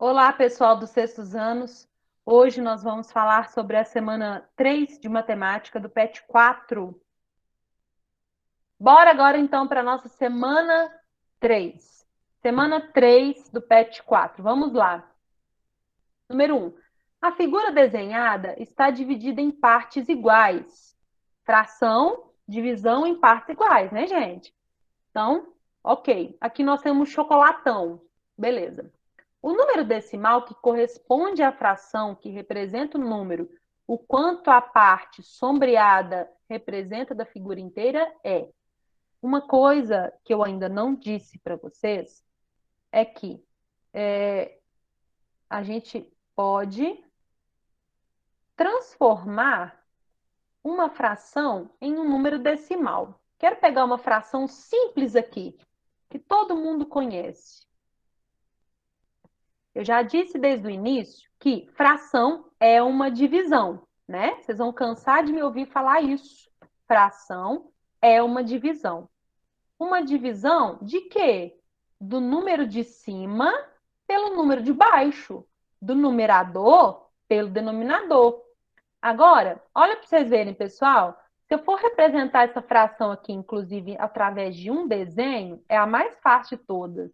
Olá, pessoal dos sextos anos. Hoje nós vamos falar sobre a semana 3 de matemática do PET 4. Bora agora então para a nossa semana 3. Semana 3 do PET 4. Vamos lá. Número 1. A figura desenhada está dividida em partes iguais. Fração, divisão em partes iguais, né, gente? Então, ok. Aqui nós temos chocolatão. Beleza. O número decimal que corresponde à fração que representa o número, o quanto a parte sombreada representa da figura inteira é. Uma coisa que eu ainda não disse para vocês é que a gente pode transformar uma fração em um número decimal. Quero pegar uma fração simples aqui, que todo mundo conhece. Eu já disse desde o início que fração é uma divisão, né? Vocês vão cansar de me ouvir falar isso. Fração é uma divisão. Uma divisão de quê? Do número de cima pelo número de baixo, do numerador pelo denominador. Agora, olha para vocês verem, pessoal. Se eu for representar essa fração aqui, inclusive, através de um desenho, é a mais fácil de todas.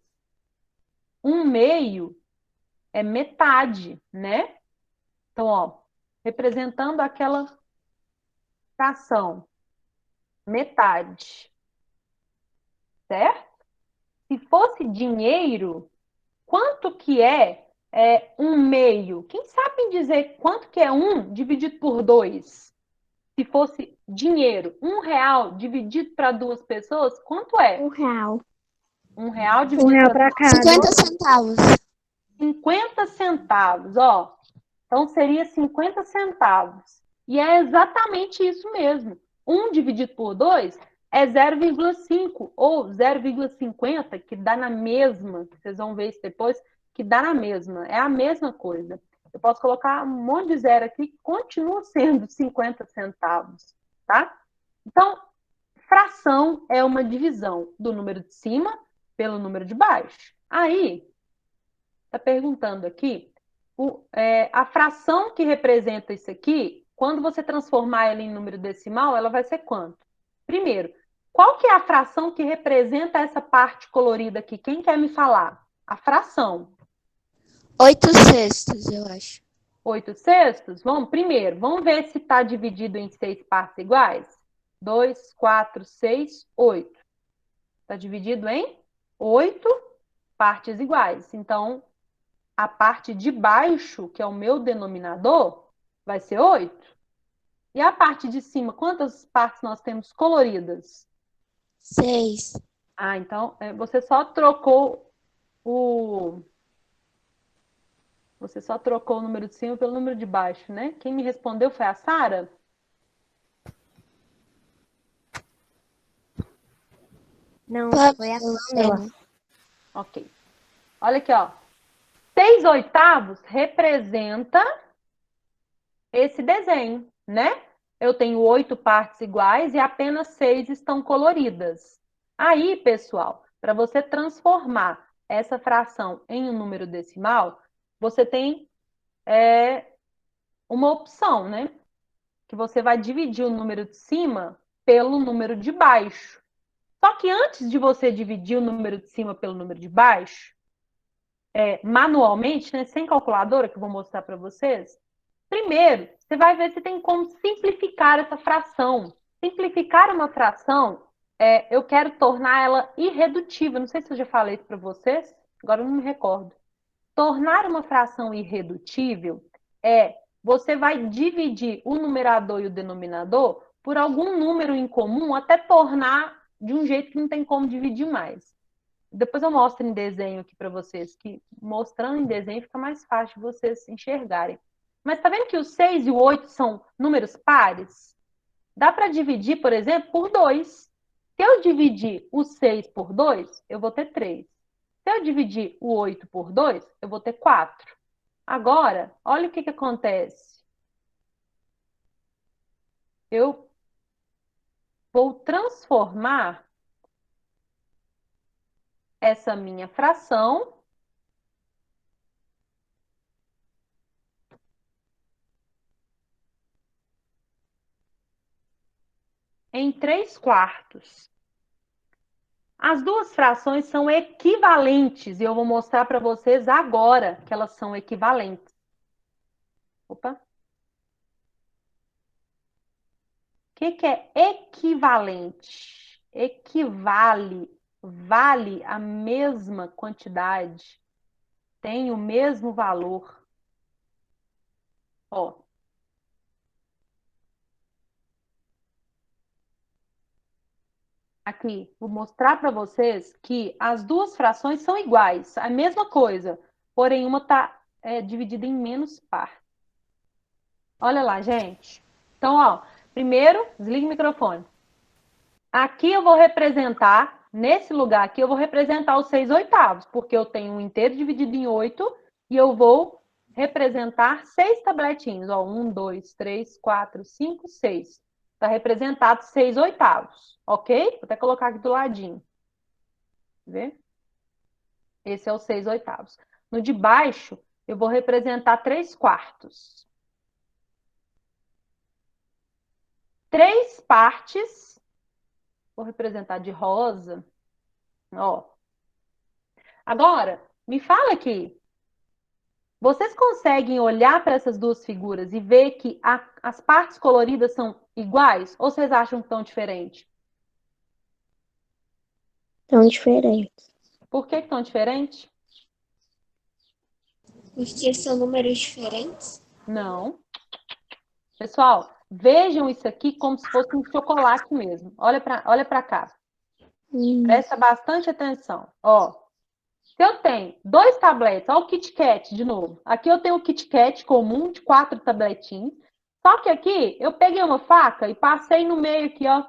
Um meio é metade, né? Então, ó, representando aquela fração, metade, certo? Se fosse dinheiro, quanto que é um meio? Quem sabe dizer quanto que é um dividido por dois? Se fosse dinheiro, R$ 1 dividido para duas pessoas, quanto é? R$ 1. R$ 1 Um dividido real para para duas cada. 50 pessoas, centavos. 50 centavos, ó. Então, seria 50 centavos. E é exatamente isso mesmo. 1 dividido por 2 é 0,5 ou 0,50, que dá na mesma. Vocês vão ver isso depois, que dá na mesma. É a mesma coisa. Eu posso colocar um monte de zero aqui, que continua sendo 50 centavos, tá? Então, fração é uma divisão do número de cima pelo número de baixo. Aí, está perguntando aqui, a fração que representa isso aqui, quando você transformar ela em número decimal, ela vai ser quanto? Primeiro, qual que é a fração que representa essa parte colorida aqui? Quem quer me falar? A fração. 8/6, eu acho. 8/6? Vamos ver se está dividido em 6 partes iguais. 2, 4, 6, 8. Está dividido em 8 partes iguais. Então, a parte de baixo, que é o meu denominador, vai ser 8. E a parte de cima, quantas partes nós temos coloridas? 6. Ah, então você só trocou o. Você só trocou o número de cima pelo número de baixo, né? Quem me respondeu foi a Sara? Não, Pode foi a ser o Pamela. Sênior. Ok. Olha aqui, ó. 6/8 representa esse desenho, né? Eu tenho 8 partes iguais e apenas 6 estão coloridas. Aí, pessoal, para você transformar essa fração em um número decimal, você tem uma opção, né? Que você vai dividir o número de cima pelo número de baixo. Só que antes de você dividir o número de cima pelo número de baixo, manualmente, né, sem calculadora, que eu vou mostrar para vocês, primeiro, você vai ver se tem como simplificar essa fração. Simplificar uma fração, eu quero tornar ela irredutível. Não sei se eu já falei isso para vocês, agora eu não me recordo. Tornar uma fração irredutível você vai dividir o numerador e o denominador por algum número em comum até tornar de um jeito que não tem como dividir mais. Depois eu mostro em desenho aqui para vocês, que mostrando em desenho fica mais fácil de vocês enxergarem. Mas tá vendo que o 6 e o 8 são números pares? Dá para dividir, por exemplo, por 2. Se eu dividir o 6 por 2, eu vou ter 3. Se eu dividir o 8 por 2, eu vou ter 4. Agora, olha o que acontece. Eu vou transformar essa minha fração em 3/4. As duas frações são equivalentes e eu vou mostrar para vocês agora que elas são equivalentes. Opa. O que é equivalente? Equivale, vale a mesma quantidade, tem o mesmo valor. Ó. Aqui, vou mostrar para vocês que as duas frações são iguais, a mesma coisa, porém uma está dividida em menos partes. Olha lá, gente. Então, ó, primeiro, desliga o microfone. Aqui eu vou representar, nesse lugar aqui, eu vou representar os 6/8, porque eu tenho um inteiro dividido em 8 e eu vou representar 6 tabletinhos. Ó, 1, 2, 3, 4, 5, 6. Está representado 6/8, ok? Vou até colocar aqui do ladinho. Vê? Esse é o 6/8. No de baixo, eu vou representar 3/4. 3 partes, vou representar de rosa. Ó. Agora, me fala aqui. Vocês conseguem olhar para essas duas figuras e ver que as partes coloridas são iguais? Ou vocês acham que estão diferentes? Tão diferentes. Por que estão diferentes? Porque são números diferentes? Não. Pessoal, vejam isso aqui como se fosse um chocolate mesmo. Olha para cá. Presta bastante atenção. Ó, se eu tenho 2 tabletes, olha o Kit Kat de novo. Aqui eu tenho o Kit Kat comum de 4 tabletinhos. Só que aqui eu peguei uma faca e passei no meio aqui, ó.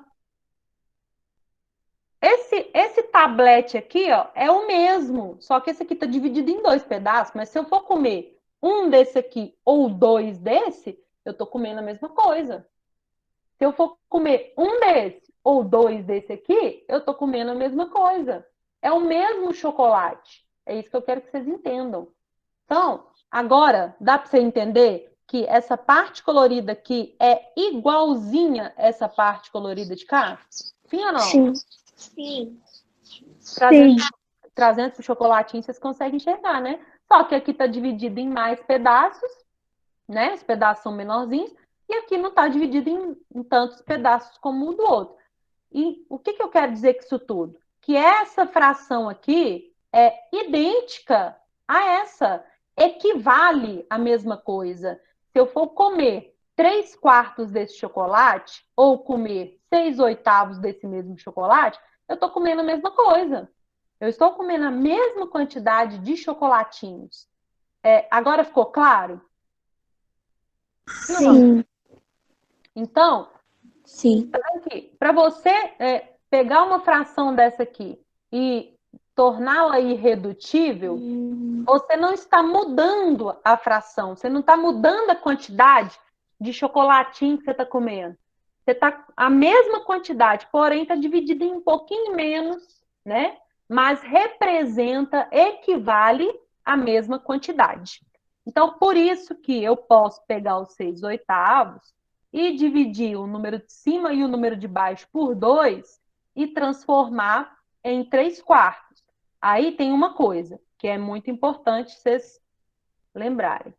Esse tablete aqui, ó, é o mesmo. Só que esse aqui tá dividido em 2 pedaços. Mas se eu for comer um desse aqui ou 2 desse, eu tô comendo a mesma coisa. Se eu for comer um desse ou 2 desse aqui, eu tô comendo a mesma coisa. É o mesmo chocolate. É isso que eu quero que vocês entendam. Então, agora, dá para você entender que essa parte colorida aqui é igualzinha essa parte colorida de cá? Sim ou não? Sim. Sim. Trazendo para o chocolatinho, vocês conseguem enxergar, né? Só que aqui está dividido em mais pedaços, né? Os pedaços são menorzinhos, e aqui não está dividido em tantos pedaços como o do outro. E o que eu quero dizer com isso tudo? Que essa fração aqui é idêntica a essa, equivale à mesma coisa. Se eu for comer 3/4 desse chocolate, ou comer 6/8 desse mesmo chocolate, eu estou comendo a mesma coisa. Eu estou comendo a mesma quantidade de chocolatinhos. Agora ficou claro? Sim. Então, Sim. para você pegar uma fração dessa aqui e torná-la irredutível, você não está mudando a fração, você não está mudando a quantidade de chocolatinho que você está comendo. Você está a mesma quantidade, porém está dividida em um pouquinho menos, né? Mas representa, equivale à mesma quantidade. Então, por isso que eu posso pegar os 6/8 e dividir o número de cima e o número de baixo por 2 e transformar em 3/4. Aí tem uma coisa que é muito importante vocês lembrarem.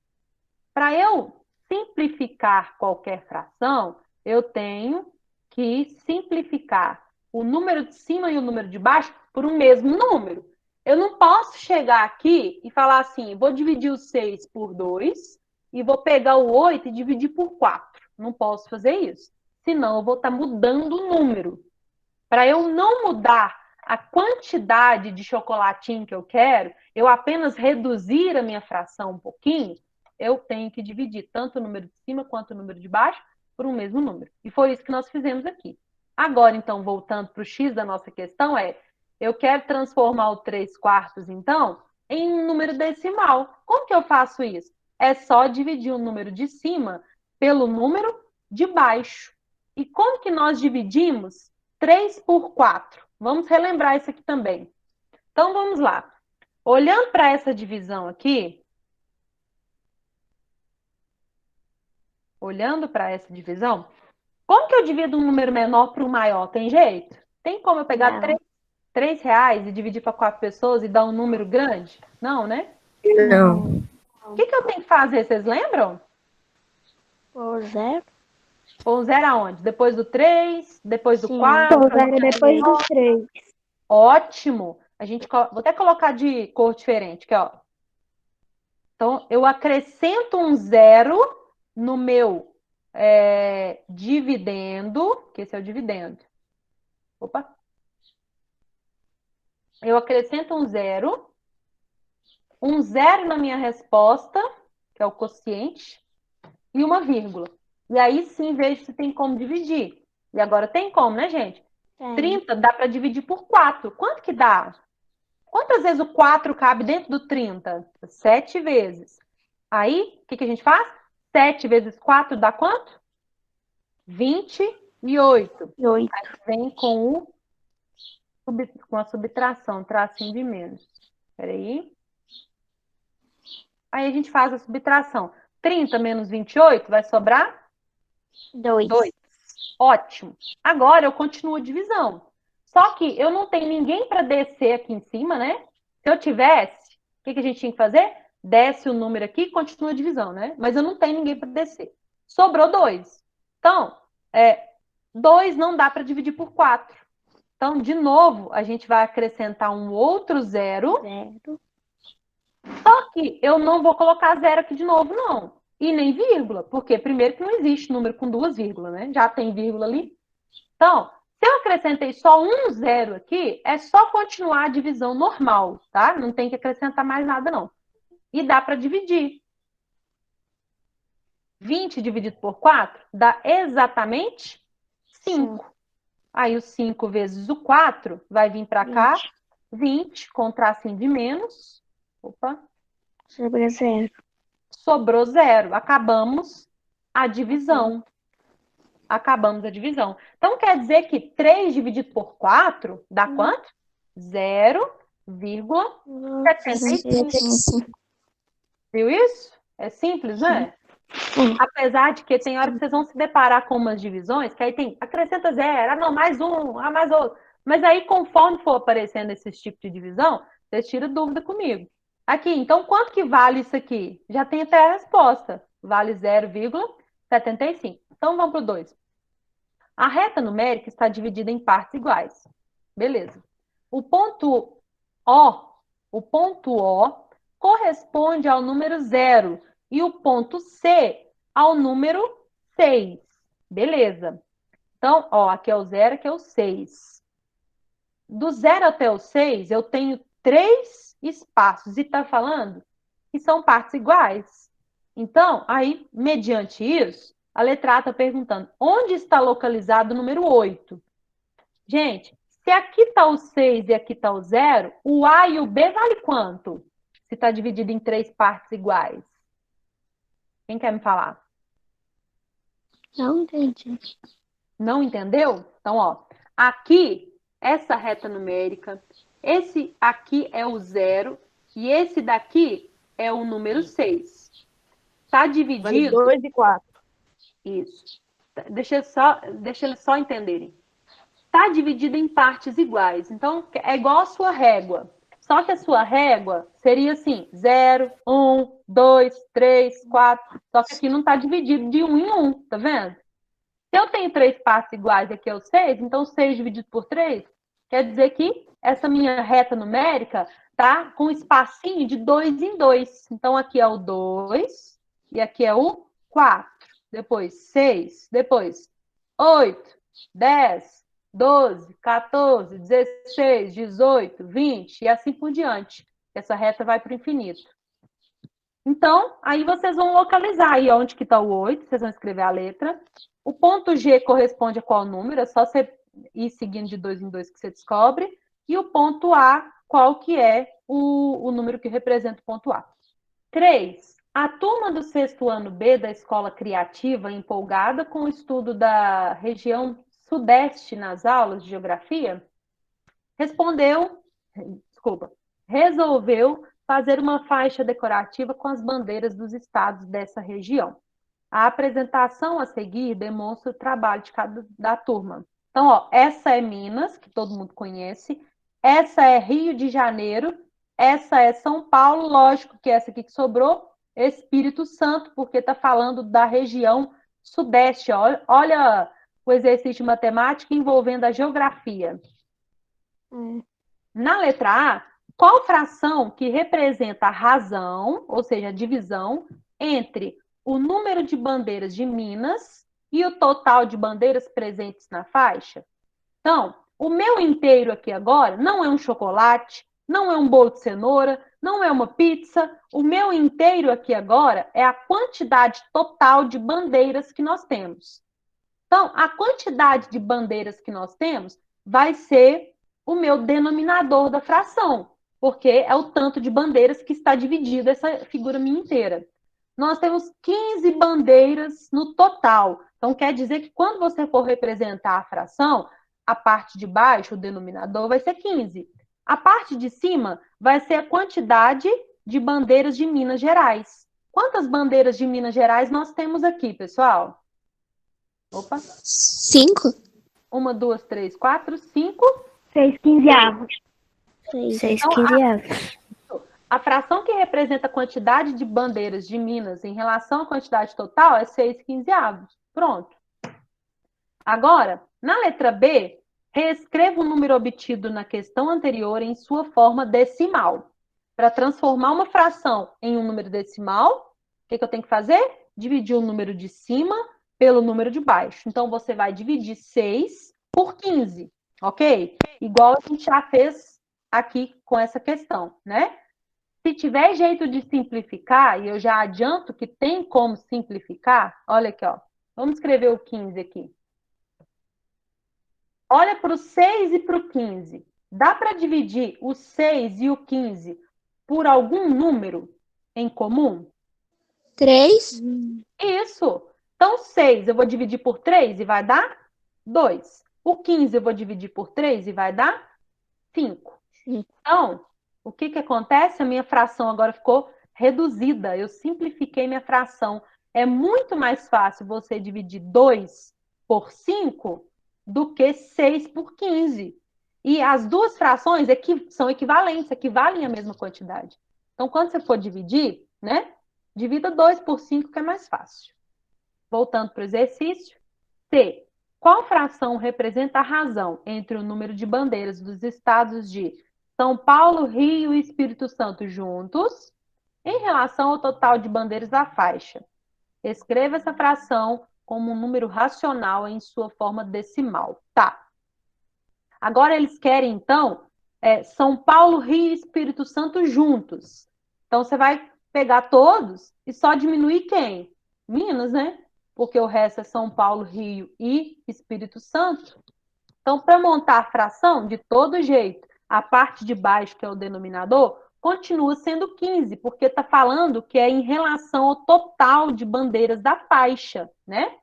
Para eu simplificar qualquer fração, eu tenho que simplificar o número de cima e o número de baixo por um mesmo número. Eu não posso chegar aqui e falar assim, vou dividir o 6 por 2 e vou pegar o 8 e dividir por 4. Não posso fazer isso. Senão eu vou estar mudando o número. Para eu não mudar a quantidade de chocolatinho que eu quero, eu apenas reduzir a minha fração um pouquinho, eu tenho que dividir tanto o número de cima quanto o número de baixo por um mesmo número. E foi isso que nós fizemos aqui. Agora, então, voltando para o X da nossa questão, eu quero transformar o 3/4, então, em um número decimal. Como que eu faço isso? É só dividir o número de cima pelo número de baixo. E como que nós dividimos 3 por 4? Vamos relembrar isso aqui também. Então, vamos lá. Olhando para essa divisão aqui, Como que eu divido um número menor para um maior? Tem jeito? Tem como eu pegar Não. R$ 3 e dividir para 4 pessoas e dar um número grande? Não, né? Não. O que eu tenho que fazer? Vocês lembram? Pôr zero? Ou zero aonde? Depois do 3, depois do Sim. 4? Pôr zero depois do 3. Ótimo! Vou até colocar de cor diferente, aqui, ó. Então, eu acrescento um zero no meu dividendo, que esse é o dividendo. Opa! Eu acrescento um zero na minha resposta, que é o quociente, e uma vírgula. E aí sim vejo se tem como dividir. E agora tem como, né, gente? Tem. 30 dá para dividir por 4. Quanto que dá? Quantas vezes o 4 cabe dentro do 30? 7 vezes. Aí, o que a gente faz? 7 vezes 4 dá quanto? 28. 8. Aí vem com a subtração, tracinho de menos. Peraí. Aí a gente faz a subtração. 30 menos 28 vai sobrar 2. 2. Ótimo. Agora eu continuo a divisão. Só que eu não tenho ninguém para descer aqui em cima, né? Se eu tivesse, o que a gente tinha que fazer? Desce o número aqui e continua a divisão, né? Mas eu não tenho ninguém para descer. Sobrou 2. Então, 2 não dá para dividir por 4. Então, de novo, a gente vai acrescentar um outro zero. Só que eu não vou colocar zero aqui de novo, não. E nem vírgula, porque primeiro que não existe número com 2 vírgulas, né? Já tem vírgula ali. Então, se eu acrescentei só um zero aqui, é só continuar a divisão normal, tá? Não tem que acrescentar mais nada, não. E dá para dividir. 20 dividido por 4 dá exatamente 5. Aí o 5 vezes o 4 vai vir para cá, 20, com tracinho de menos. Opa. Sobre zero. Sobrou zero. Acabamos a divisão. Acabamos a divisão. Então, quer dizer que 3 dividido por 4 dá quanto? 0,75. Viu isso? É simples, né? Apesar de que tem hora que vocês vão se deparar com umas divisões, que aí tem acrescenta zero, não, mais um, mais outro. Mas aí, conforme for aparecendo esses tipos de divisão, vocês tiram dúvida comigo. Aqui, então, quanto que vale isso aqui? Já tem até a resposta. Vale 0,75. Então, vamos para o 2. A reta numérica está dividida em partes iguais. Beleza. O ponto O corresponde ao número 0 e o ponto C ao número 6. Beleza. Então, aqui é o 0, aqui é o 6. Do 0 até o 6, eu tenho 3 espaços. E está falando que são partes iguais. Então, aí, mediante isso, a letra A está perguntando, onde está localizado o número 8? Gente, se aqui está o 6 e aqui está o 0, o A e o B vale quanto? Se está dividido em 3 partes iguais. Quem quer me falar? Não entendi. Não entendeu? Então, aqui, essa reta numérica, esse aqui é o 0 e esse daqui é o número 6. Está dividido... Vale 2 e 4. Isso. Deixa eles só entenderem. Está dividido em partes iguais. Então, é igual a sua régua. Só que a sua régua seria assim, 0, 1, 2, 3, 4. Só que aqui não está dividido de 1 em 1, tá vendo? Se eu tenho 3 partes iguais e aqui é o 6, então 6 dividido por 3 quer dizer que essa minha reta numérica tá com um espacinho de 2 em 2. Então, aqui é o 2 e aqui é o 4. Depois 6, depois 8, 10, 12, 14, 16, 18, 20 e assim por diante. Essa reta vai para o infinito. Então, aí vocês vão localizar aí onde que está o 8, vocês vão escrever a letra. O ponto G corresponde a qual número? É só você ir seguindo de 2 em 2 que você descobre. E o ponto A, qual que é o número que representa o ponto A. 3. A turma do sexto ano B da Escola Criativa, empolgada com o estudo da região sudeste nas aulas de geografia, resolveu fazer uma faixa decorativa com as bandeiras dos estados dessa região. A apresentação a seguir demonstra o trabalho de da turma. Então, ó, essa é Minas, que todo mundo conhece. Essa é Rio de Janeiro. Essa é São Paulo, lógico que essa aqui que sobrou, Espírito Santo, porque está falando da região sudeste. Olha o exercício de matemática envolvendo a geografia. Na letra A, qual fração que representa a razão, ou seja, a divisão, entre o número de bandeiras de Minas e o total de bandeiras presentes na faixa? Então, o meu inteiro aqui agora não é um chocolate, não é um bolo de cenoura, não é uma pizza. O meu inteiro aqui agora é a quantidade total de bandeiras que nós temos. Então, a quantidade de bandeiras que nós temos vai ser o meu denominador da fração, porque é o tanto de bandeiras que está dividida essa figura minha inteira. Nós temos 15 bandeiras no total. Então, quer dizer que quando você for representar a fração, a parte de baixo, o denominador, vai ser 15. A parte de cima vai ser a quantidade de bandeiras de Minas Gerais. Quantas bandeiras de Minas Gerais nós temos aqui, pessoal? Opa. 5. 1, 2, 3, 4, 5. 6 quinzeavos. 6 quinzeavos. A fração que representa a quantidade de bandeiras de Minas em relação à quantidade total é 6 quinzeavos. Pronto. Agora, na letra B, reescreva o número obtido na questão anterior em sua forma decimal. Para transformar uma fração em um número decimal, o que eu tenho que fazer? Dividir o número de cima pelo número de baixo. Então, você vai dividir 6 por 15, ok? Igual a gente já fez aqui com essa questão, né? Se tiver jeito de simplificar, e eu já adianto que tem como simplificar, olha aqui, ó. Vamos escrever o 15 aqui. Olha para o 6 e para o 15. Dá para dividir o 6 e o 15 por algum número em comum? 3. Isso. Então, 6 eu vou dividir por 3 e vai dar 2. O 15 eu vou dividir por 3 e vai dar 5. Então, o que acontece? A minha fração agora ficou reduzida. Eu simplifiquei minha fração. É muito mais fácil você dividir 2 por 5 do que 6 por 15. E as duas frações são equivalentes, equivalem à mesma quantidade. Então, quando você for dividir, né? Divida 2 por 5, que é mais fácil. Voltando para o exercício. C. Qual fração representa a razão entre o número de bandeiras dos estados de São Paulo, Rio e Espírito Santo juntos em relação ao total de bandeiras da faixa? Escreva essa fração como um número racional em sua forma decimal. Tá. Agora eles querem, então, São Paulo, Rio e Espírito Santo juntos. Então, você vai pegar todos e só diminuir quem? Minas, né? Porque o resto é São Paulo, Rio e Espírito Santo. Então, para montar a fração, de todo jeito, a parte de baixo, que é o denominador, continua sendo 15, porque está falando que é em relação ao total de bandeiras da faixa, né?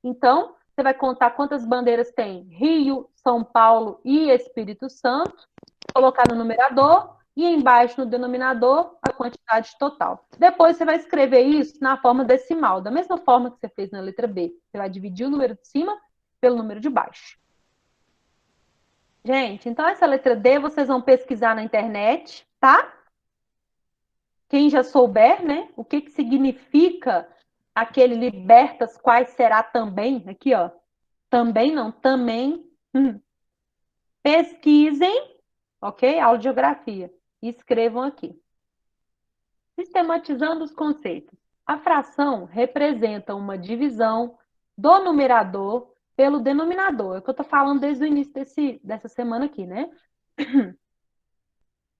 Então, você vai contar quantas bandeiras tem Rio, São Paulo e Espírito Santo, colocar no numerador e embaixo no denominador a quantidade total. Depois você vai escrever isso na forma decimal, da mesma forma que você fez na letra B. Você vai dividir o número de cima pelo número de baixo. Gente, então essa letra D vocês vão pesquisar na internet, tá? Quem já souber, né? O que significa aquele libertas quais será também, aqui, ó. Também não, também. Pesquisem, ok? Aula de geografia. E escrevam aqui. Sistematizando os conceitos. A fração representa uma divisão do numerador pelo denominador. É o que eu estou falando desde o início dessa semana aqui, né?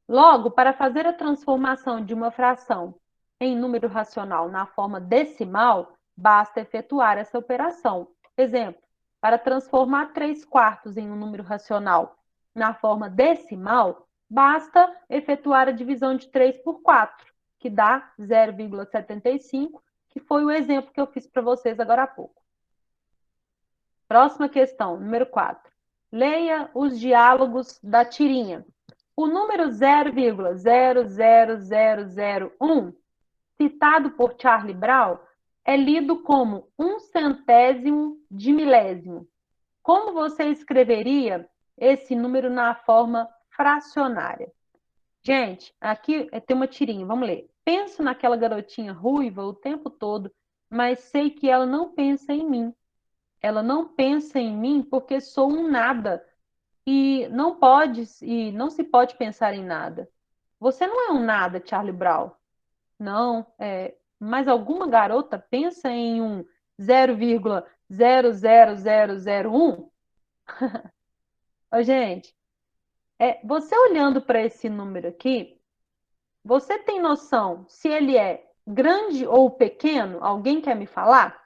Logo, para fazer a transformação de uma fração em número racional na forma decimal, basta efetuar essa operação. Exemplo, para transformar 3/4 em um número racional na forma decimal, basta efetuar a divisão de 3 por 4, que dá 0,75, que foi o exemplo que eu fiz para vocês agora há pouco. Próxima questão, número 4. Leia os diálogos da tirinha. O número 0,00001, citado por Charlie Brown, é lido como 1/100 de milésimo. Como você escreveria esse número na forma fracionária? Gente, aqui tem uma tirinha, vamos ler. Penso naquela garotinha ruiva o tempo todo, mas sei que ela não pensa em mim. Ela não pensa em mim porque sou um nada e não se pode pensar em nada. Você não é um nada, Charlie Brown. Não, mas alguma garota pensa em um 0,00001? Ô, gente, você olhando para esse número aqui, você tem noção se ele é grande ou pequeno? Alguém quer me falar?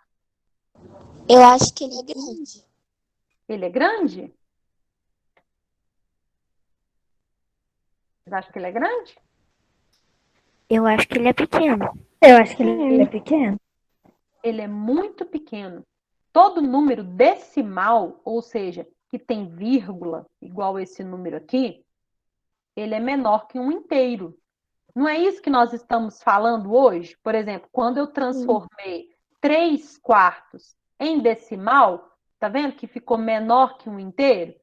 Eu acho que ele é grande. Ele é grande? Vocês acham que ele é grande? Eu acho que ele é pequeno. Eu acho que ele é pequeno. Ele é muito pequeno. Todo número decimal, ou seja, que tem vírgula, igual esse número aqui, ele é menor que um inteiro. Não é isso que nós estamos falando hoje? Por exemplo, quando eu transformei 3/4 em decimal, tá vendo que ficou menor que um inteiro?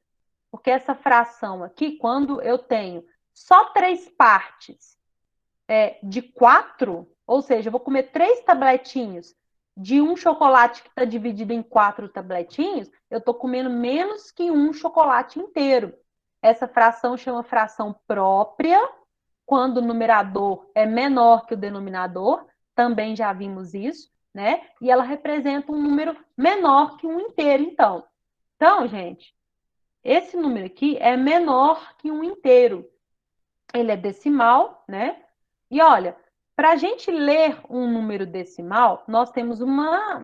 Porque essa fração aqui, quando eu tenho só 3 partes de 4, ou seja, eu vou comer 3 tabletinhos de um chocolate que está dividido em 4 tabletinhos, eu estou comendo menos que um chocolate inteiro. Essa fração chama fração própria, quando o numerador é menor que o denominador, também já vimos isso, né? E ela representa um número menor que um inteiro, então. Então, gente, esse número aqui é menor que um inteiro. Ele é decimal, né? E olha, para a gente ler um número decimal, nós temos uma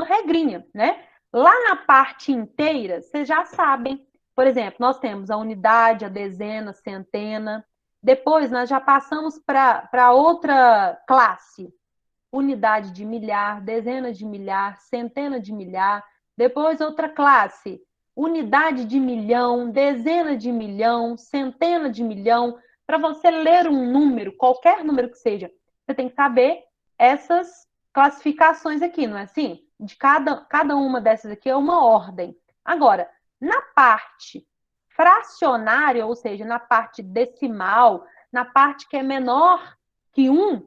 regrinha, né? Lá na parte inteira, vocês já sabem. Por exemplo, nós temos a unidade, a dezena, a centena. Depois, nós já passamos para outra classe. Unidade de milhar, dezena de milhar, centena de milhar. Depois, outra classe. Unidade de milhão, dezena de milhão, centena de milhão. Para você ler um número, qualquer número que seja, você tem que saber essas classificações aqui, não é assim? De cada uma dessas aqui é uma ordem. Agora, na parte fracionária, ou seja, na parte decimal, na parte que é menor que 1,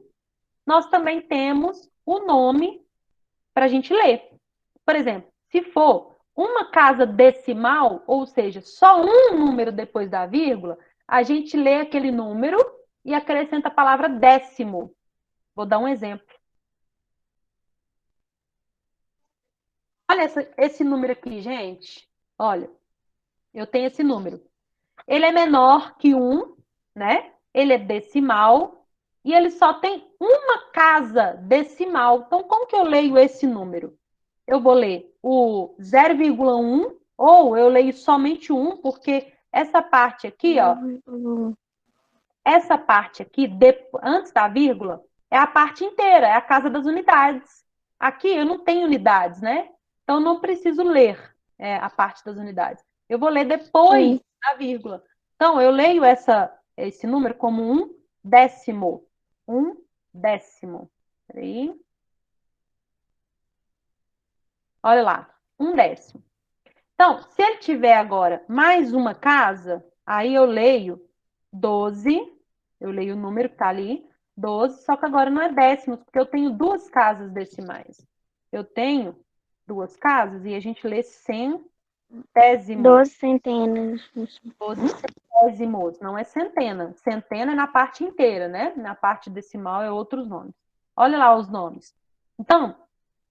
nós também temos o nome para a gente ler. Por exemplo, se for uma casa decimal, ou seja, só um número depois da vírgula, a gente lê aquele número e acrescenta a palavra décimo. Vou dar um exemplo. Olha esse número aqui, gente. Olha, eu tenho esse número. Ele é menor que 1, né? Ele é decimal e ele só tem uma casa decimal. Então, como que eu leio esse número? Eu vou ler o 0,1 ou eu leio somente o 1, porque essa parte aqui, ó, essa parte aqui, antes da vírgula, é a parte inteira, é a casa das unidades. Aqui eu não tenho unidades, né? Então não preciso ler a parte das unidades. Eu vou ler depois da vírgula. Então eu leio esse número como 1/10. 1/10. Peraí. Olha lá, 1/10. Então, se ele tiver agora mais uma casa, aí eu leio 12, eu leio o número que está ali, 12, só que agora não é décimos, porque eu tenho duas casas decimais. Eu tenho duas casas e a gente lê centésimos. 12 centenas. 12 centésimos, não é centena. Centena é na parte inteira, né? Na parte decimal é outros nomes. Olha lá os nomes. Então,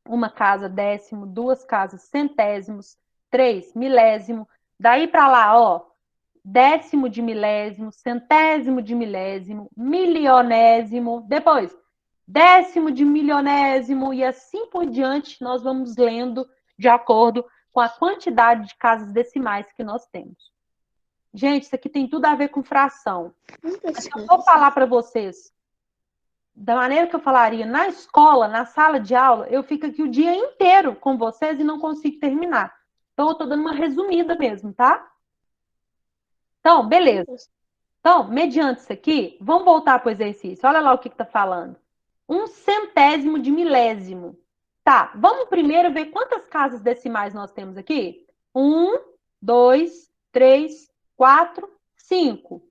uma casa décimo, duas casas centésimos, 3 milésimo, daí para lá, ó, décimo de milésimo, centésimo de milésimo, milionésimo, depois décimo de milionésimo e assim por diante, nós vamos lendo de acordo com a quantidade de casas decimais que nós temos. Gente, isso aqui tem tudo a ver com fração. Mas se eu for falar para vocês da maneira que eu falaria na escola, na sala de aula, eu fico aqui o dia inteiro com vocês e não consigo terminar. Então, eu estou dando uma resumida mesmo, tá? Então, beleza. Então, mediante isso aqui, vamos voltar para o exercício. Olha lá o que está falando. 1/100 de milésimo. Tá, vamos primeiro ver quantas casas decimais nós temos aqui? 1, 2, 3, 4, 5.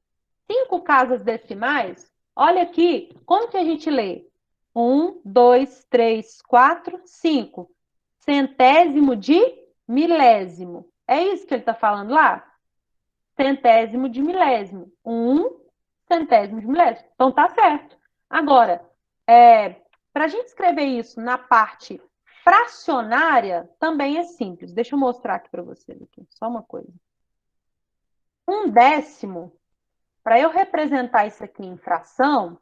5 casas decimais. Olha aqui, como que a gente lê? 1, 2, 3, 4, 5. Centésimo de milésimo. É isso que ele está falando lá? Centésimo de milésimo. 1 centésimo de milésimo. Então tá certo. Agora, para a gente escrever isso na parte fracionária, também é simples. Deixa eu mostrar aqui para vocês. Aqui. Só uma coisa. 1/10, para eu representar isso aqui em fração,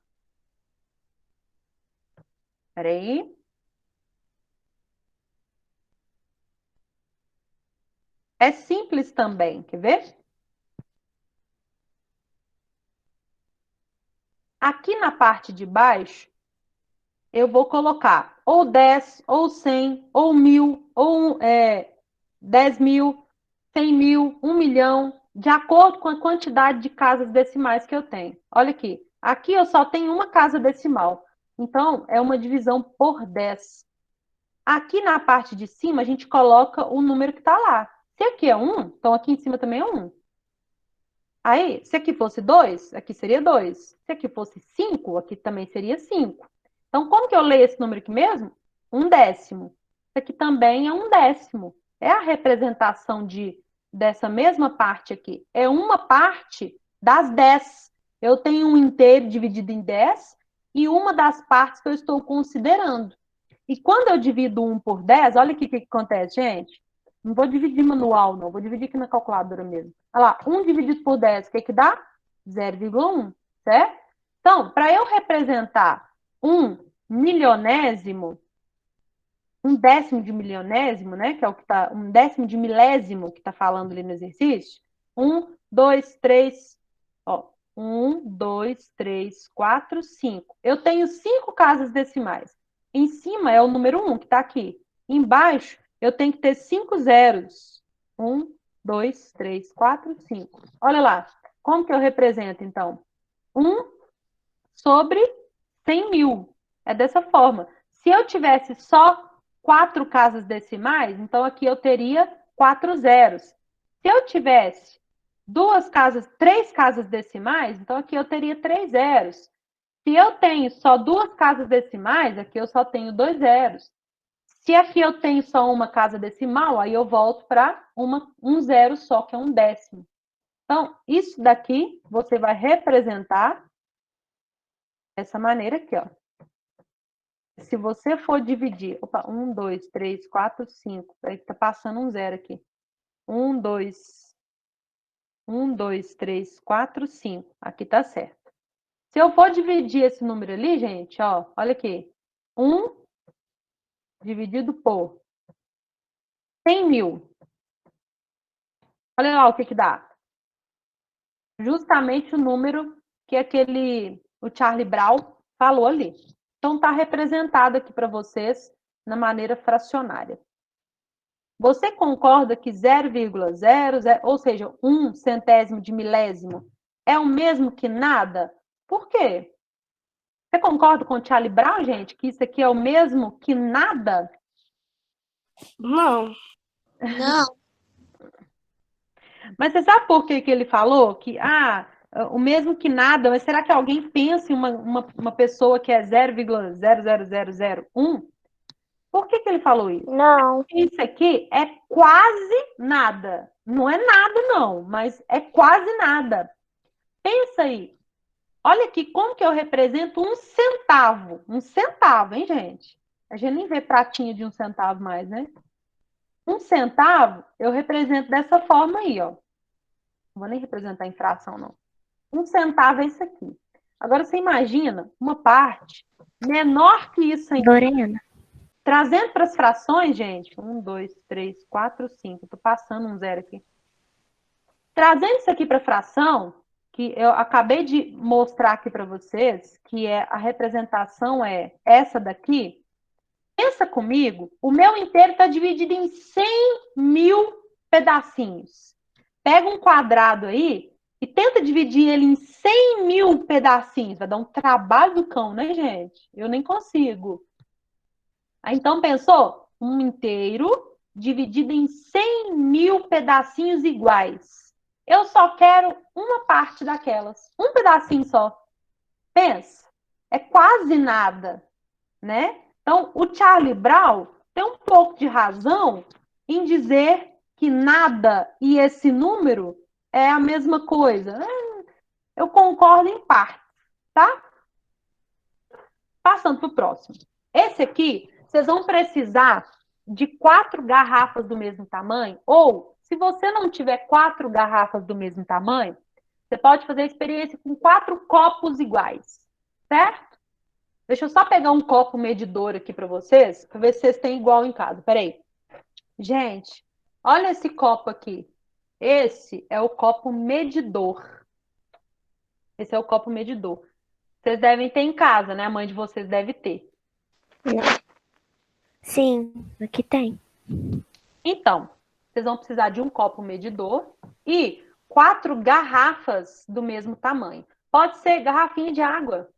peraí. É simples também, quer ver? Aqui na parte de baixo, eu vou colocar ou 10, ou 100, ou 1000, ou 10.000, 100.000, 1.000.000, de acordo com a quantidade de casas decimais que eu tenho. Olha aqui. Aqui eu só tenho uma casa decimal. Então, é uma divisão por 10. Aqui na parte de cima, a gente coloca o número que está lá. Se aqui é 1, então aqui em cima também é 1. Aí, se aqui fosse 2, aqui seria 2. Se aqui fosse 5, aqui também seria 5. Então, como que eu leio esse número aqui mesmo? 1/10. Isso aqui também é 1/10. É a representação dessa mesma parte aqui. É uma parte das 10. Eu tenho um inteiro dividido em 10 e uma das partes que eu estou considerando. E quando eu divido 1 por 10, olha aqui o que acontece, gente. Não vou dividir manual, não. Vou dividir aqui na calculadora mesmo. Olha lá, 1 dividido por 10, o que dá? 0,1, certo? Então, para eu representar 1 milionésimo, 1/10 de milionésimo, né? Que é o que tá, 1/10 de milésimo que está falando ali no exercício. 1, 2, 3, ó. 1, 2, 3, 4, 5. Eu tenho 5 casas decimais. Em cima é o número 1, que está aqui. Embaixo, eu tenho que ter 5 zeros. 1, 2, 3, 4, 5. Olha lá. Como que eu represento, então? 1 sobre 100.000. É dessa forma. Se eu tivesse só 4 casas decimais, então aqui eu teria 4 zeros. Se eu tivesse 3 casas decimais, então aqui eu teria 3 zeros. Se eu tenho só 2 casas decimais, aqui eu só tenho 2 zeros. Se aqui eu tenho só uma casa decimal, aí eu volto para um zero só, que é 1/10. Então, isso daqui você vai representar dessa maneira aqui, ó. Se você for dividir, 1, 2, 3, 4, 5, aí tá passando um zero aqui. 1, 2, 3, 4, 5. Aqui tá certo. Se eu for dividir esse número ali, gente, ó, olha aqui. 1 dividido por 100.000. Olha lá o que dá. Justamente o número que o Charlie Brown falou ali. Então, está representado aqui para vocês na maneira fracionária. Você concorda que 0,00, ou seja, 1 centésimo de milésimo, é o mesmo que nada? Por quê? Você concorda com o Charlie Brown, gente, que isso aqui é o mesmo que nada? Não. Não. Mas você sabe por que ele falou que, o mesmo que nada, mas será que alguém pensa em uma pessoa que é 0,00001? Por que ele falou isso? Não. Isso aqui é quase nada. Não é nada, não, mas é quase nada. Pensa aí. Olha aqui como que eu represento 1 centavo. 1 centavo, hein, gente? A gente nem vê pratinha de 1 centavo mais, né? 1 centavo, eu represento dessa forma aí, ó. Não vou nem representar em fração, não. 1 centavo é isso aqui. Agora, você imagina uma parte menor que isso aí. Lorena. Trazendo para as frações, gente. 1, 2, 3, 4, 5. Estou passando um zero aqui. Trazendo isso aqui para fração, que eu acabei de mostrar aqui para vocês, que a representação é essa daqui. Pensa comigo, o meu inteiro está dividido em 100.000 pedacinhos. Pega um quadrado aí e tenta dividir ele em 100.000 pedacinhos. Vai dar um trabalho do cão, né, gente? Eu nem consigo. Então, pensou? Um inteiro dividido em 100 mil pedacinhos iguais. Eu só quero uma parte daquelas. Um pedacinho só. Pensa. É quase nada, né? Então, o Charlie Brown tem um pouco de razão em dizer que nada e esse número é a mesma coisa. Eu concordo em parte, tá? Passando para o próximo. Esse aqui, vocês vão precisar de 4 garrafas do mesmo tamanho, ou, se você não tiver 4 garrafas do mesmo tamanho, você pode fazer a experiência com 4 copos iguais, certo? Deixa eu só pegar um copo medidor aqui para vocês, para ver se vocês têm igual em casa. Peraí. Gente, olha esse copo aqui. Esse é o copo medidor. Esse é o copo medidor. Vocês devem ter em casa, né? A mãe de vocês deve ter. Sim, aqui tem. Então, vocês vão precisar de um copo medidor e 4 garrafas do mesmo tamanho. Pode ser garrafinha de água.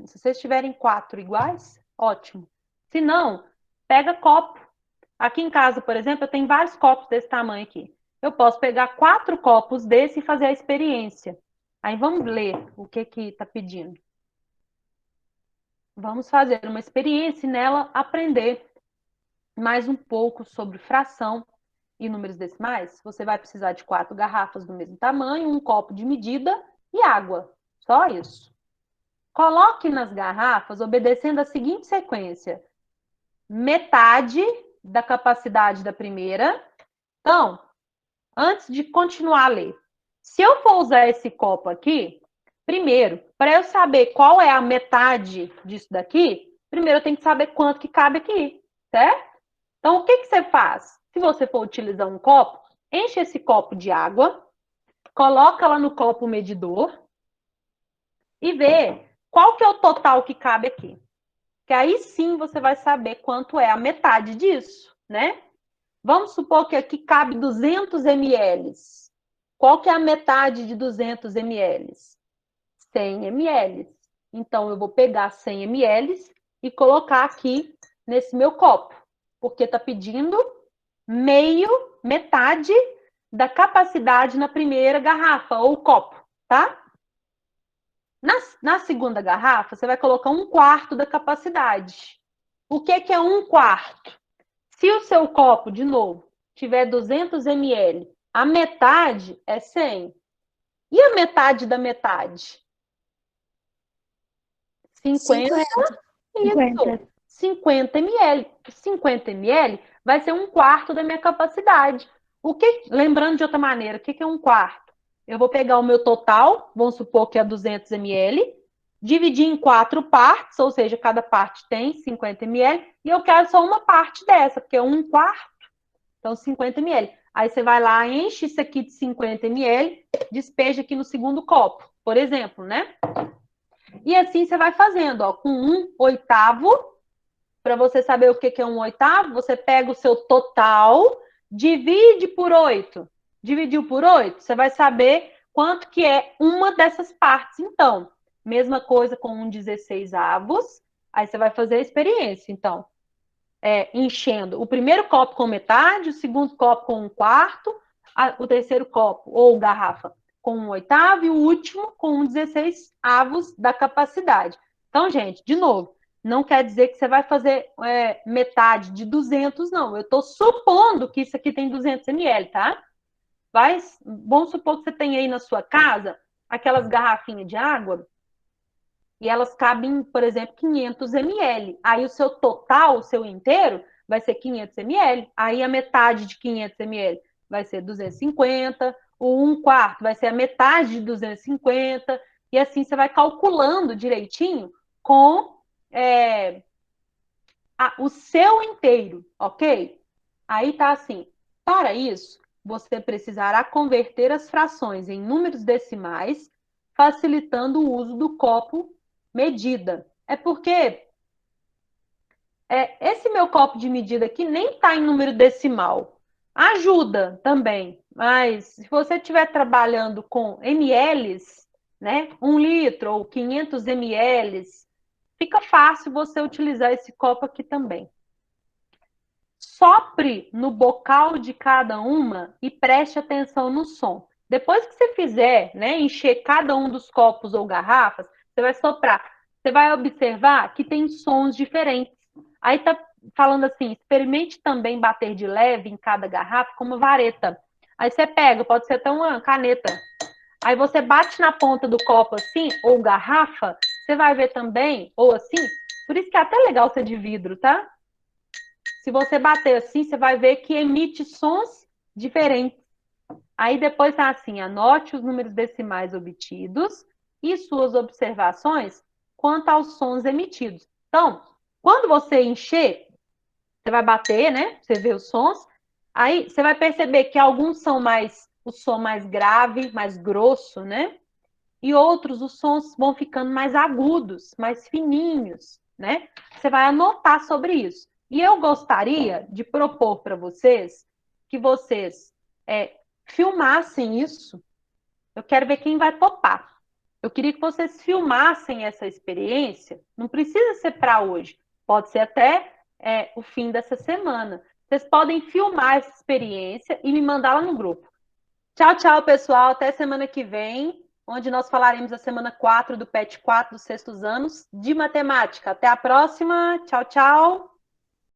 Se vocês tiverem 4 iguais, ótimo. Se não, pega copo. Aqui em casa, por exemplo, eu tenho vários copos desse tamanho aqui. Eu posso pegar 4 copos desse e fazer a experiência. Aí vamos ler o que está pedindo. Vamos fazer uma experiência e nela aprender mais um pouco sobre fração e números decimais. Você vai precisar de 4 garrafas do mesmo tamanho, um copo de medida e água. Só isso. Coloque nas garrafas obedecendo a seguinte sequência: metade da capacidade da primeira. Então, antes de continuar a ler, se eu for usar esse copo aqui, primeiro, para eu saber qual é a metade disso daqui, primeiro eu tenho que saber quanto que cabe aqui, certo? Então, o que você faz? Se você for utilizar um copo, enche esse copo de água, coloca lá no copo medidor e vê qual que é o total que cabe aqui. Que aí sim você vai saber quanto é a metade disso, né? Vamos supor que aqui cabe 200 ml. Qual que é a metade de 200 ml? 100 ml. Então, eu vou pegar 100 ml e colocar aqui nesse meu copo, porque está pedindo metade da capacidade na primeira garrafa ou copo, tá? Na segunda garrafa, você vai colocar 1/4 da capacidade. O que é 1/4? Se o seu copo, de novo, tiver 200 ml, a metade é 100. E a metade da metade? 50. 50. 50 ml. 50 ml vai ser 1/4 da minha capacidade. Lembrando de outra maneira, o que é 1/4? Eu vou pegar o meu total, vamos supor que é 200 ml, dividir em 4 partes, ou seja, cada parte tem 50 ml, e eu quero só uma parte dessa, porque é 1/4, então 50 ml. Aí você vai lá, enche isso aqui de 50 ml, despeja aqui no segundo copo, por exemplo, né? E assim você vai fazendo, ó, com 1/8. Para você saber o que é 1/8, você pega o seu total, divide por 8. Dividiu por 8, você vai saber quanto que é uma dessas partes. Então, mesma coisa com 1/16. Aí você vai fazer a experiência. Então, enchendo o primeiro copo com metade, o segundo copo com 1/4, o terceiro copo ou garrafa com 1/8 e o último com 1/16 da capacidade. Então, gente, de novo, não quer dizer que você vai fazer metade de 200, não. Eu estou supondo que isso aqui tem 200 ml, tá? Vamos supor que você tem aí na sua casa aquelas garrafinhas de água e elas cabem, por exemplo, 500 ml. Aí o seu total, o seu inteiro, vai ser 500 ml. Aí a metade de 500 ml vai ser 250. O 1/4 vai ser a metade de 250. E assim você vai calculando direitinho com o seu inteiro, ok? Aí tá assim. Para isso, você precisará converter as frações em números decimais, facilitando o uso do copo medida. É porque esse meu copo de medida aqui nem está em número decimal. Ajuda também, mas se você estiver trabalhando com ml, né, 1 litro ou 500 ml, fica fácil você utilizar esse copo aqui também. sopre no bocal de cada uma e preste atenção no som. Depois que você fizer, né, encher cada um dos copos ou garrafas, você vai soprar. Você vai observar que tem sons diferentes. Aí tá falando assim, experimente também bater de leve em cada garrafa com uma vareta. Aí você pega, pode ser até uma caneta. Aí você bate na ponta do copo assim, ou garrafa, você vai ver também, ou assim, por isso que é até legal ser de vidro, tá? Se você bater assim, você vai ver que emite sons diferentes. Aí depois tá assim, anote os números decimais obtidos e suas observações quanto aos sons emitidos. Então, quando você encher, você vai bater, né? Você vê os sons. Aí você vai perceber que alguns são mais o som mais grave, mais grosso, né? E outros os sons vão ficando mais agudos, mais fininhos, né? Você vai anotar sobre isso. E eu gostaria de propor para vocês que vocês filmassem isso. Eu quero ver quem vai topar. Eu queria que vocês filmassem essa experiência. Não precisa ser para hoje. Pode ser até o fim dessa semana. Vocês podem filmar essa experiência e me mandar lá no grupo. Tchau, tchau, pessoal. Até semana que vem, onde nós falaremos a semana 4 do PET 4 dos sextos anos de matemática. Até a próxima. Tchau, tchau.